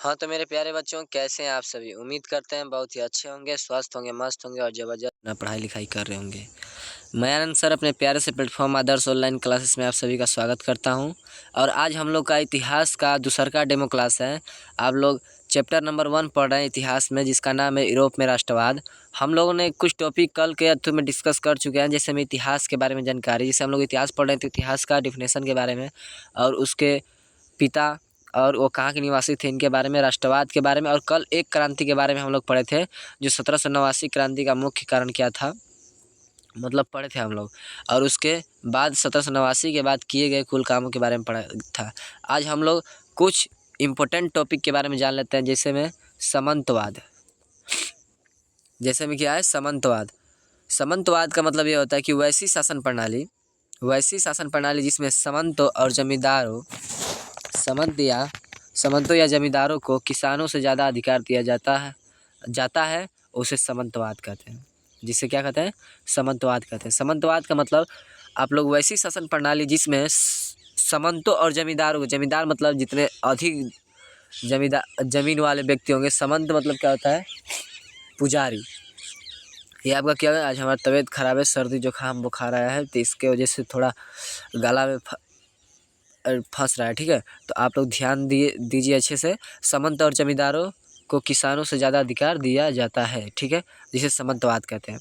हाँ, तो मेरे प्यारे बच्चों कैसे हैं आप सभी? उम्मीद करते हैं बहुत ही अच्छे होंगे, स्वस्थ होंगे, मस्त होंगे और ज़बरदस्त अपना पढ़ाई-लिखाई कर रहे होंगे। मैं आनंद सर अपने प्यारे से प्लेटफ़ॉर्म आदर्श ऑनलाइन क्लासेस में आप सभी का स्वागत करता हूं और आज हम लोग का इतिहास का दूसरा डेमो क्लास है। आप लोग चैप्टर नंबर 1 पढ़ रहे हैं इतिहास में, जिसका नाम है यूरोप में राष्ट्रवाद। हम लोगों ने कुछ टॉपिक कल के थ्रू में डिस्कस कर चुके हैं, जैसे हमें इतिहास के बारे में जानकारी, जैसे हम लोग इतिहास पढ़ रहे हैं तो इतिहास का डेफिनेशन के बारे में और उसके पिता और वो कहाँ के निवासी थे इनके बारे में, राष्ट्रवाद के बारे में, और कल एक क्रांति के बारे में हम लोग पढ़े थे जो 1789 क्रांति का मुख्य कारण क्या था, मतलब पढ़े थे हम लोग। और उसके बाद 1789 के बाद किए गए कुल कामों के बारे में पढ़ा था। आज हम लोग कुछ इम्पोर्टेंट टॉपिक के बारे में जान लेते हैं, जैसे में सामंतवाद। जैसे में क्या है सामंतवाद। सामंतवाद का मतलब ये होता है कि वैसी शासन प्रणाली जिसमें सामंतों और जमींदारों सामंतों या जमींदारों को किसानों से ज़्यादा अधिकार दिया जाता है उसे सामंतवाद कहते हैं। जिसे क्या कहते हैं? सामंतवाद कहते हैं। सामंतवाद का मतलब आप लोग वैसी शासन प्रणाली जिसमें सामंतों और जमींदारों को, जमींदार मतलब जितने अधिक जमीन वाले व्यक्ति होंगे, सामंत मतलब क्या होता है? पुजारी। ये आपका क्या है? आज हमारा तबीयत खराब है, सर्दी जुकाम बुखार आया है, तो इसके वजह से थोड़ा गला में फंस रहा है, ठीक है? तो आप लोग ध्यान दीजिए अच्छे से। सामंत और जमींदारों को किसानों से ज़्यादा अधिकार दिया जाता है, ठीक है, जिसे सामंतवाद कहते हैं।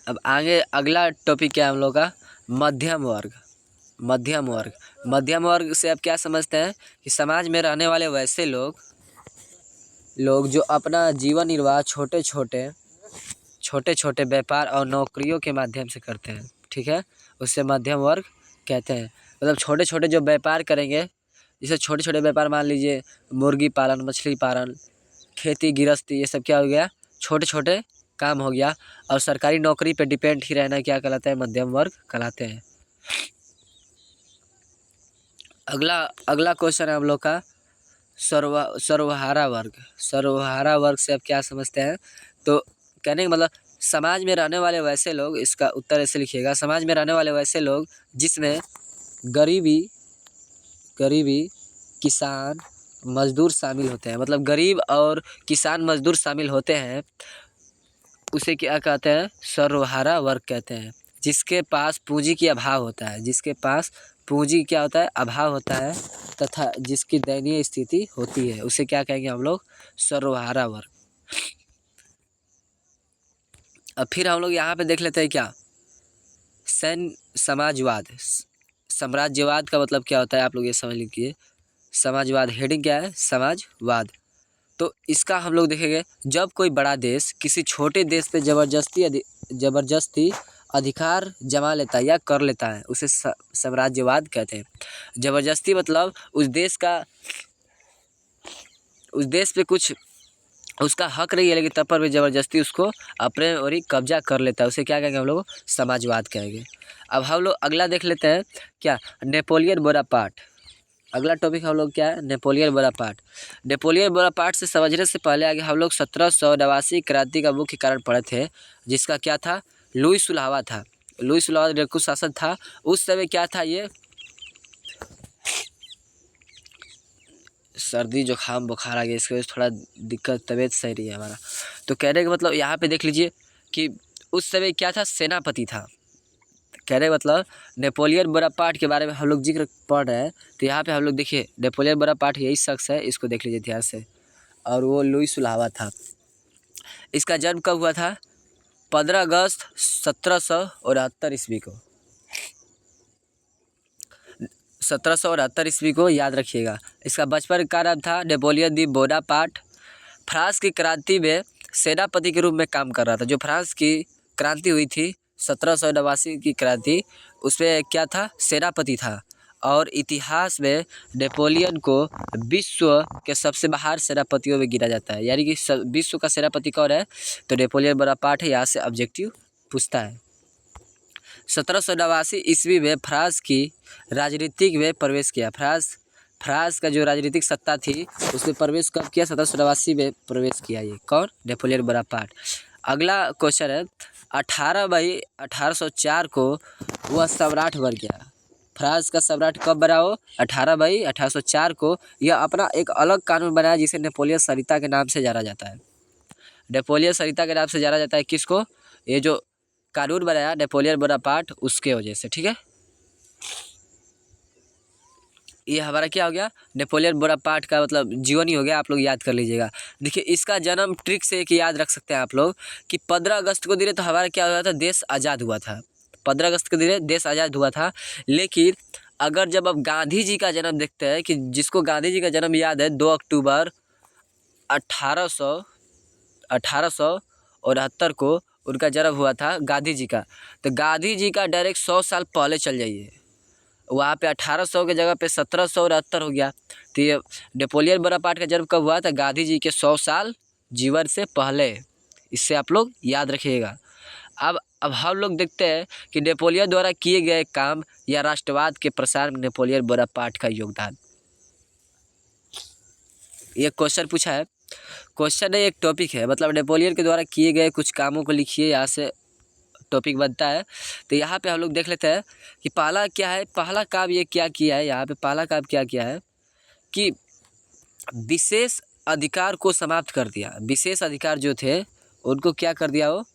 अब आगे अगला टॉपिक क्या है हम लोग का? मध्यम वर्ग। मध्यम वर्ग से आप क्या समझते हैं कि समाज में रहने वाले वैसे लोग जो अपना जीवन निर्वाह छोटे छोटे व्यापार और नौकरियों के माध्यम से करते हैं, ठीक है, उससे मध्यम वर्ग कहते हैं। मतलब छोटे छोटे जो व्यापार करेंगे, जैसे छोटे छोटे व्यापार मान लीजिए मुर्गी पालन, मछली पालन, खेती गृहस्थी, ये सब क्या हो गया? छोटे छोटे काम हो गया। और सरकारी नौकरी पे डिपेंड ही रहना क्या कहलाता है? मध्यम वर्ग कहलाते हैं। अगला क्वेश्चन है हम लोग का सर्वहारा वर्ग से आप क्या समझते हैं? तो कहने का मतलब समाज में रहने वाले वैसे लोग, इसका उत्तर ऐसे लिखिएगा, समाज में रहने वाले वैसे लोग जिसमें गरीबी किसान मजदूर शामिल होते हैं। मतलब गरीब और किसान मजदूर शामिल होते हैं, उसे क्या कहते हैं? सर्वहारा वर्ग कहते हैं। जिसके पास पूंजी की अभाव होता है, क्या होता है? अभाव होता है, तथा जिसकी दयनीय स्थिति होती है, उसे क्या कहेंगे हम लोग? सर्वहारा वर्ग। अब फिर हम लोग यहाँ पे देख लेते हैं क्या? साम्राज्यवाद का मतलब क्या होता है? आप लोग ये समझ लीजिए। समाजवाद हेडिंग क्या है? समाजवाद। तो इसका हम लोग देखेंगे, जब कोई बड़ा देश किसी छोटे देश पे जबरदस्ती अधिकार जमा लेता है या कर लेता है, उसे साम्राज्यवाद कहते हैं। जबरदस्ती मतलब उस देश पे कुछ उसका हक नहीं है, लेकिन तब पर भी जबरदस्ती उसको अपने और ही कब्जा कर लेता है, उसे क्या कहेंगे हम लोग? समाजवाद कहेंगे। अब हम लोग अगला देख लेते हैं क्या? Napoleon Bonaparte. अगला टॉपिक हम लोग क्या है? नेपोलियन बोनापार्ट से समझने से पहले आगे हम लोग 1789 क्रांति का मुख्य कारण पढ़े थे, जिसका क्या था? लुई सुल्हावा था। लुई सुल्हावा डाकू शासक था। उस समय क्या था? ये सर्दी जुकाम बुखार आ गया, इसकी वजह से थोड़ा दिक्कत, तबीयत सही रही है हमारा। तो कहने का मतलब यहाँ पे देख लीजिए कि उस समय क्या था? सेनापति था। कहने का मतलब नेपोलियन बोनापार्ट के बारे में हम लोग जिक्र पढ़ रहे हैं, तो यहाँ पे हम लोग देखिए नेपोलियन बोनापार्ट यही शख्स है, इसको देख लीजिए ध्यान से, और वो लुई सुल्हावा था। इसका जन्म कब हुआ था? 15 अगस्त 1769 ईस्वी को। 1769 ईस्वी को याद रखिएगा। इसका बचपन का नाम था नेपोलियन दी बोनापार्ट। फ्रांस की क्रांति में सेनापति के रूप में काम कर रहा था। जो फ्रांस की क्रांति हुई थी 1789 की क्रांति, उसमें क्या था? सेनापति था। और इतिहास में नेपोलियन को विश्व के सबसे महान सेनापतियों में गिना जाता है। यानी कि विश्व का सेनापति कौन है? तो नेपोलियन बोनापार्ट है। यहाँ से ऑब्जेक्टिव पूछता है। 1789 ईस्वी में फ्रांस की राजनीतिक में प्रवेश किया। फ्रांस का जो राजनीतिक सत्ता थी उसमें प्रवेश कब किया? 1789 में प्रवेश किया। ये कौन? Napoleon Bonaparte. अगला क्वेश्चन है, 18 मई 1804 को वह सम्राट बन गया। फ्रांस का सम्राट कब बना हो? 18 मई 1804 को यह अपना एक अलग कानून बनाया जिसे नेपोलियन संहिता के नाम से जाना जाता है। नेपोलियन संहिता के नाम से जाना जाता है किसको? ये जो कानून बनाया नेपोलियन बोनापार्ट उसके वजह से, ठीक है। ये हमारा क्या हो गया? नेपोलियन बोनापार्ट का मतलब जीवनी हो गया, आप लोग याद कर लीजिएगा। देखिए इसका जन्म ट्रिक से एक याद रख सकते हैं आप लोग कि 15 अगस्त को दिन तो हमारा क्या हुआ था? देश आज़ाद हुआ था। 15 अगस्त के दिन देश आज़ाद हुआ था। लेकिन अगर जब अब गांधी जी का जन्म देखते हैं कि जिसको गांधी जी का जन्म याद है 2 अक्टूबर 1869 को उनका जन्म हुआ था गांधी जी का। तो गांधी जी का डायरेक्ट 100 साल पहले चल जाइए, वहाँ पे 1800 की जगह पे 1769 हो गया। तो ये नेपोलियन बोनापार्ट का जन्म कब हुआ था? गांधी जी के 100 साल जीवन से पहले। इससे आप लोग याद रखिएगा। अब हम लोग देखते हैं कि नेपोलियन द्वारा किए गए काम या राष्ट्रवाद के प्रसार में नेपोलियन बोनापार्ट का योगदान। ये क्वेश्चन पूछा है, क्वेश्चन नहीं एक टॉपिक है, मतलब नेपोलियन के द्वारा किए गए कुछ कामों को लिखिए, यहाँ से टॉपिक बनता है। तो यहाँ पे हम लोग देख लेते हैं कि पहला क्या है, पहला काम ये क्या किया है। यहाँ पे पहला काम क्या किया है कि विशेष अधिकार को समाप्त कर दिया। विशेष अधिकार जो थे उनको क्या कर दिया? वो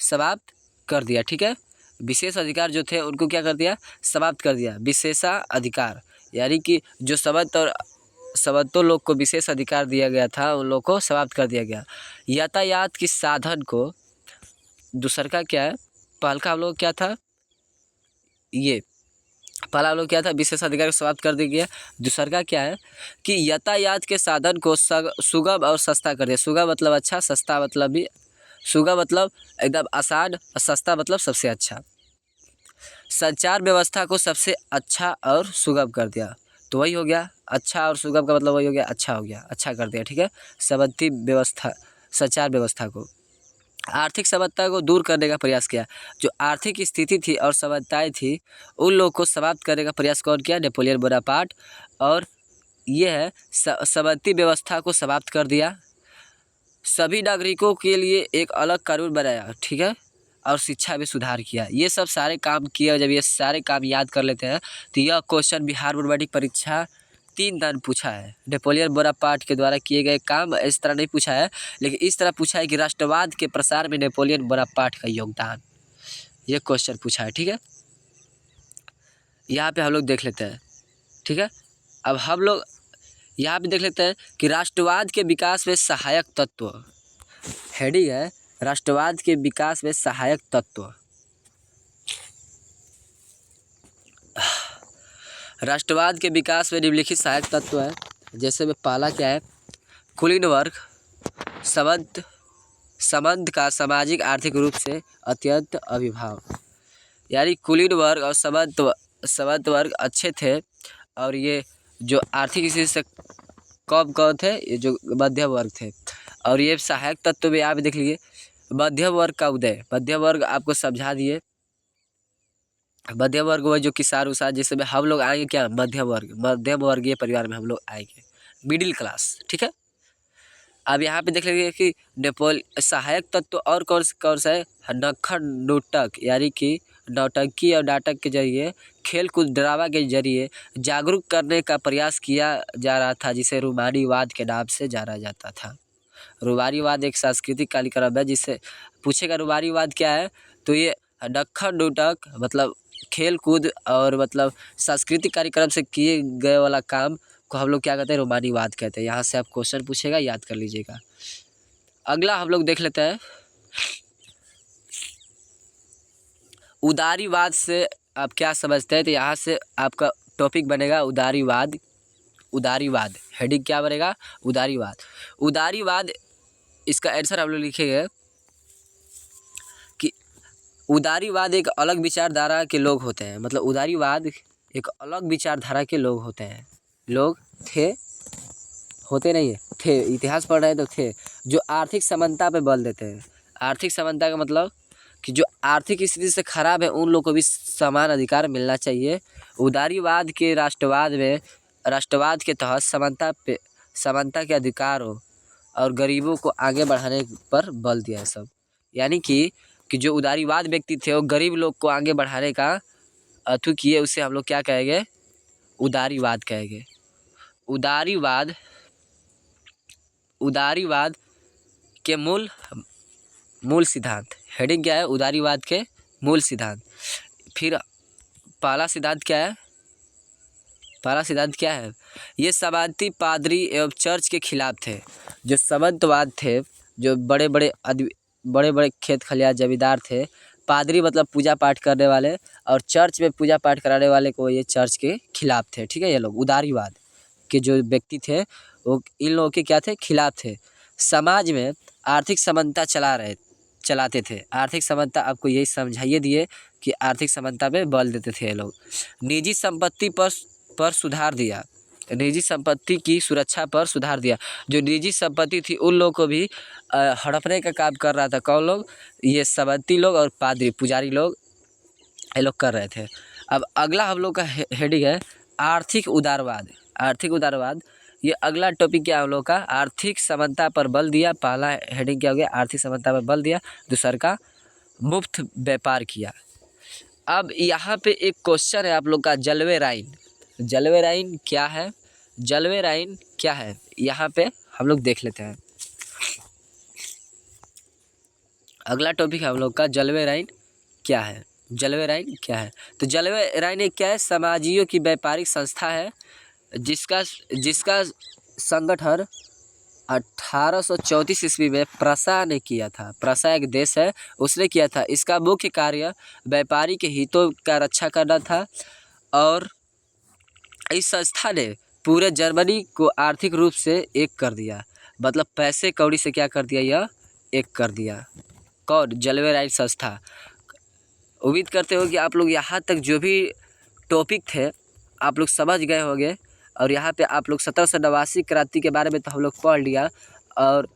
समाप्त कर दिया, ठीक है। विशेष अधिकार जो थे उनको क्या कर दिया? समाप्त कर दिया। विशेषाधिकार यानी कि जो सबंतों लोग को विशेष अधिकार दिया गया था उन लोग को समाप्त कर दिया गया। यातायात के साधन को, दूसरा का क्या है? पहल का हम लोग क्या था? ये पहला हम लोग क्या था? विशेष अधिकार को समाप्त कर दिया गया। दूसरा का क्या है कि यातायात के साधन को सुगम और सस्ता कर दिया। सुगम मतलब अच्छा, सस्ता मतलब भी, सुगम मतलब एकदम आसान, सस्ता मतलब सबसे अच्छा। संचार व्यवस्था को सबसे अच्छा और सुगम कर दिया। तो वही हो गया, अच्छा और सुगम का मतलब वही हो गया, अच्छा हो गया, अच्छा कर दिया, ठीक है। समन्वय व्यवस्था, संचार व्यवस्था को, आर्थिक समस्या को दूर करने का प्रयास किया। जो आर्थिक स्थिति थी और समस्याएं थी उन लोगों को समाप्त करने का प्रयास कौन किया? Napoleon Bonaparte. और ये है समन्वय व्यवस्था को समाप्त कर दिया। सभी नागरिकों के लिए एक अलग कानून बनाया, ठीक है। और शिक्षा में सुधार किया। ये सब सारे काम किए। जब ये सारे काम याद कर लेते हैं तो यह क्वेश्चन बिहार बोर्ड मैट्रिक परीक्षा 3 दान पूछा है। नेपोलियन बोनापार्ट के द्वारा किए गए काम इस तरह नहीं पूछा है, लेकिन इस तरह पूछा है कि राष्ट्रवाद के प्रसार में नेपोलियन बोनापार्ट का योगदान, ये क्वेश्चन पूछा है, ठीक है। यहाँ पे हम लोग देख लेते हैं, ठीक है। अब हम लोग यहाँ पे देख लेते हैं कि राष्ट्रवाद के विकास में सहायक तत्व, हेडिंग है राष्ट्रवाद के विकास में सहायक तत्व। राष्ट्रवाद के विकास में निम्नलिखित सहायक तत्व है। जैसे में पहला क्या है? कुलीन वर्ग संबंध का सामाजिक आर्थिक रूप से अत्यंत अभिभाव, यानी कुलीन वर्ग और संबंध वर्ग अच्छे थे और ये जो आर्थिक स्थिति से कम थे, ये जो मध्यम वर्ग थे। और ये सहायक तत्व में आप देख लीजिए, मध्यम वर्ग का उदय। मध्यम वर्ग आपको समझा दिए, मध्यम वर्ग वो जो किसान उसान, जिसमें हम लोग आएंगे क्या? मध्यम वर्गीय परिवार में हम लोग आएंगे, मिडिल क्लास, ठीक है। अब यहाँ पे देख लीजिए कि सहायक तत्व और कौन सा है? नखड़ नोटक, यानी कि नौटंकी और नाटक के जरिए, खेल कूद ड्रामा के जरिए जागरूक करने का प्रयास किया जा रहा था, जिसे रूमानीवाद के नाम से जाना जाता था। रूमानीवाद एक सांस्कृतिक कार्यक्रम है। जिससे पूछेगा रूमानीवाद क्या है, तो ये नखड़ नोटक मतलब खेल कूद और मतलब सांस्कृतिक कार्यक्रम से किए गए वाला काम को हम लोग क्या कहते हैं? रूमानीवाद कहते हैं। यहाँ से आप क्वेश्चन पूछेगा, याद कर लीजिएगा। अगला हम लोग देख लेते हैं, उदारीवाद से आप क्या समझते हैं? तो यहाँ से आपका टॉपिक बनेगा उदारीवाद। उदारीवाद हेडिंग क्या बनेगा? उदारीवाद। इसका आंसर हम लोग लिखेंगे कि उदारीवाद एक अलग विचारधारा के लोग होते हैं। मतलब उदारीवाद एक अलग विचारधारा के लोग होते हैं। लोग होते नहीं है, थे, इतिहास पढ़ रहे हैं तो थे, जो आर्थिक समानता पे बल देते हैं। आर्थिक समानता का मतलब कि जो आर्थिक स्थिति से खराब है उन लोगों को भी समान अधिकार मिलना चाहिए। उदारीवाद के राष्ट्रवाद के तहत समानता के अधिकार हो और गरीबों को आगे बढ़ाने पर बल दिया है सब। यानी कि जो उदारीवाद व्यक्ति थे वो गरीब लोग को आगे बढ़ाने का अथू किए उसे हम लोग क्या कहेंगे, उदारीवाद कहेंगे। उदारीवाद उदारीवाद के मूल सिद्धांत। हेडिंग क्या है, उदारीवाद के मूल सिद्धांत। फिर पहला सिद्धांत क्या है, पहला सिद्धांत क्या है, ये सामंती पादरी एवं चर्च के खिलाफ थे। जो सामंतवाद थे, जो बड़े बड़े खेत खलियान जमींदार थे, पादरी मतलब पूजा पाठ करने वाले, और चर्च में पूजा पाठ कराने वाले को ये चर्च के खिलाफ थे। ठीक है, ये लोग उदारीवाद के जो व्यक्ति थे वो इन लोगों के क्या थे, खिलाफ थे। समाज में आर्थिक समानता चलाते थे। आर्थिक समानता आपको यही समझाइए दिए कि आर्थिक समानता में बल देते थे ये लोग। निजी संपत्ति पर सुधार दिया, निजी संपत्ति की सुरक्षा पर सुधार दिया। जो निजी संपत्ति थी उन लोगों को भी हड़पने का काम कर रहा था। कौन लोग, ये सामंती लोग और पादरी पुजारी लोग, ये लोग कर रहे थे। अब अगला हम लोग का हेडिंग है आर्थिक उदारवाद। आर्थिक उदारवाद, ये अगला टॉपिक क्या है हम लोग का, आर्थिक समानता पर बल दिया। पहला हेडिंग क्या हो गया, आर्थिक समानता पर बल दिया। दूसरा का मुफ्त व्यापार किया। अब यहाँ पे एक क्वेश्चन है आप लोग का, जलवे राइन। जलवे राइन क्या है, जलवे राइन क्या है, यहाँ पे हम लोग देख लेते हैं। अगला टॉपिक है हम लोग का, जलवे राइन क्या है। जलवे राइन क्या है, तो जलवे राइन एक क्या है, समाजियों की व्यापारिक संस्था है जिसका संगठन 1834 ईस्वी में प्रसा ने किया था। प्रसा एक देश है, उसने किया था। इसका मुख्य कार्य व्यापारी के हितों का रक्षा करना था, और इस संस्था ने पूरे जर्मनी को आर्थिक रूप से एक कर दिया। मतलब पैसे कौड़ी से क्या कर दिया, यह एक कर दिया। कौन, जलवे राइन संस्था। उम्मीद करते हो कि आप लोग यहाँ तक जो भी टॉपिक थे आप लोग समझ गए होंगे। और यहाँ पे आप लोग 1789 क्रांति के बारे में तो हम लोग पढ़ लिया, और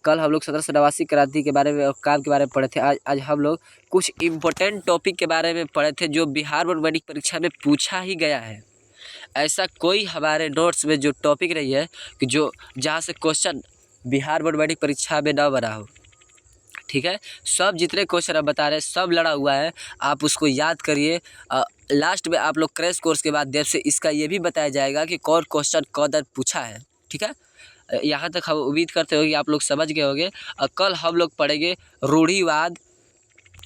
कल हम लोग 1789 क्रांति के बारे में और काम के बारे में पढ़े थे। आज हम लोग कुछ इम्पोर्टेंट टॉपिक के बारे में पढ़े थे जो बिहार बोर्ड मैट्रिक परीक्षा में पूछा ही गया है। ऐसा कोई हमारे नोट्स में जो टॉपिक रही है कि जो जहाँ से क्वेश्चन बिहार बोर्ड मैट्रिक परीक्षा में न बना हो। ठीक है, सब जितने क्वेश्चन आप बता रहे हैं सब लड़ा हुआ है, आप उसको याद करिए। लास्ट में आप लोग क्रैश कोर्स के माध्यम से इसका ये भी बताया जाएगा कि कौन क्वेश्चन कौन पूछा है। ठीक है, यहाँ तक हम उम्मीद करते हो कि आप लोग समझ गए होंगे। और कल हम लोग पढ़ेंगे रूढ़िवाद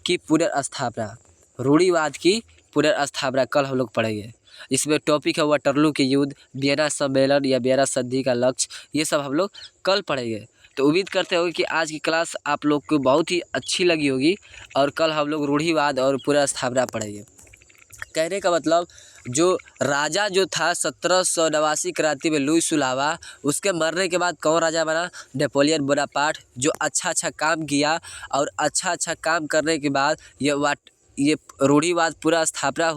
की पुनर्स्थापना। रूढ़िवाद की पुनर्स्थापना कल हम लोग पढ़ेंगे। इसमें टॉपिक है वाटरलू के युद्ध, वियना सम्मेलन या वियना संधि का लक्ष्य, ये सब हम लोग कल पढ़ेंगे। तो उम्मीद करते हो कि आज की क्लास आप लोग को बहुत ही अच्छी लगी होगी, और कल हम लोग रूढ़िवाद और पुनर्स्थापना पढ़ेंगे। कहने का मतलब, जो राजा जो था 1789 क्रांति में लुई सुलावा, उसके मरने के बाद कौन राजा बना, नेपोलियन बोनापार्ट, जो अच्छा काम किया। और अच्छा काम करने के बाद ये रूढ़िवाद पुनर्स्थापना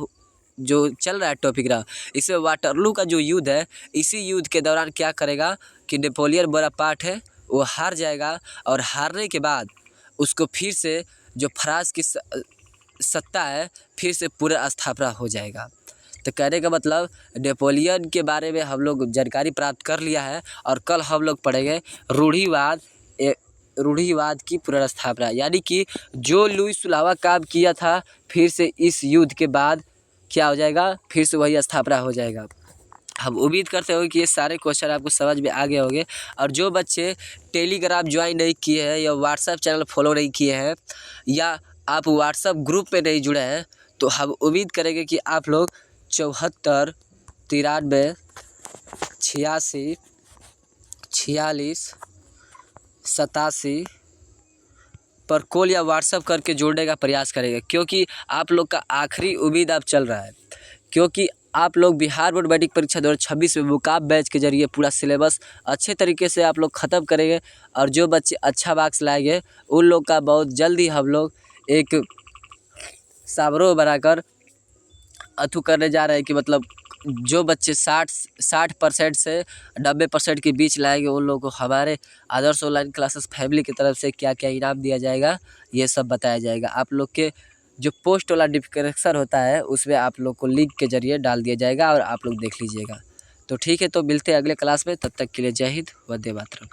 जो चल रहा है टॉपिक रहा, इसमें वाटरलू का जो युद्ध है, इसी युद्ध के दौरान क्या करेगा कि नेपोलियन बोनापार्ट है वो हार जाएगा, और हारने के बाद उसको फिर से जो फ्रांस की सत्ता है फिर से पुनर्स्थापना हो जाएगा। तो कहने का मतलब नेपोलियन के बारे में हम लोग जानकारी प्राप्त कर लिया है, और कल हम लोग पढ़ेंगे रूढ़िवाद की पुनर्स्थापना। यानी कि जो लुई सुलावा काम किया था, फिर से इस युद्ध के बाद क्या हो जाएगा, फिर से वही स्थापना हो जाएगा। हम उम्मीद करते हो कि ये सारे क्वेश्चन आपको समझ में आ गए होंगे। और जो बच्चे टेलीग्राम ज्वाइन नहीं किए हैं, या व्हाट्सएप चैनल फॉलो नहीं किए हैं, या आप व्हाट्सएप ग्रुप में नहीं जुड़े हैं, तो हम उम्मीद करेंगे कि आप लोग 74 93 86 46 87 पर कॉल या व्हाट्सएप करके जोड़ने का प्रयास करेंगे, क्योंकि आप लोग का आखिरी उम्मीद अब चल रहा है। क्योंकि आप लोग बिहार बोर्ड मैट्रिक परीक्षा 2026 में मुकाब बैच के जरिए पूरा सिलेबस अच्छे तरीके से आप लोग ख़त्म करेंगे, और जो बच्चे अच्छा मार्क्स लाएंगे उन लोग का बहुत जल्दी हम लोग एक समारोह बनाकर अथू करने जा रहे हैं कि मतलब जो बच्चे 60% से 90% के बीच लाएंगे उन लोगों को हमारे आदर्श ऑनलाइन क्लासेस फैमिली की तरफ से क्या क्या इनाम दिया जाएगा, ये सब बताया जाएगा। आप लोग के जो पोस्ट वाला नोटिफिकेशन होता है उसमें आप लोग को लिंक के जरिए डाल दिया जाएगा, और आप लोग देख लीजिएगा। तो ठीक है, तो मिलते हैं अगले क्लास में। तब तक के लिए जय हिंद, वंदे मातरम।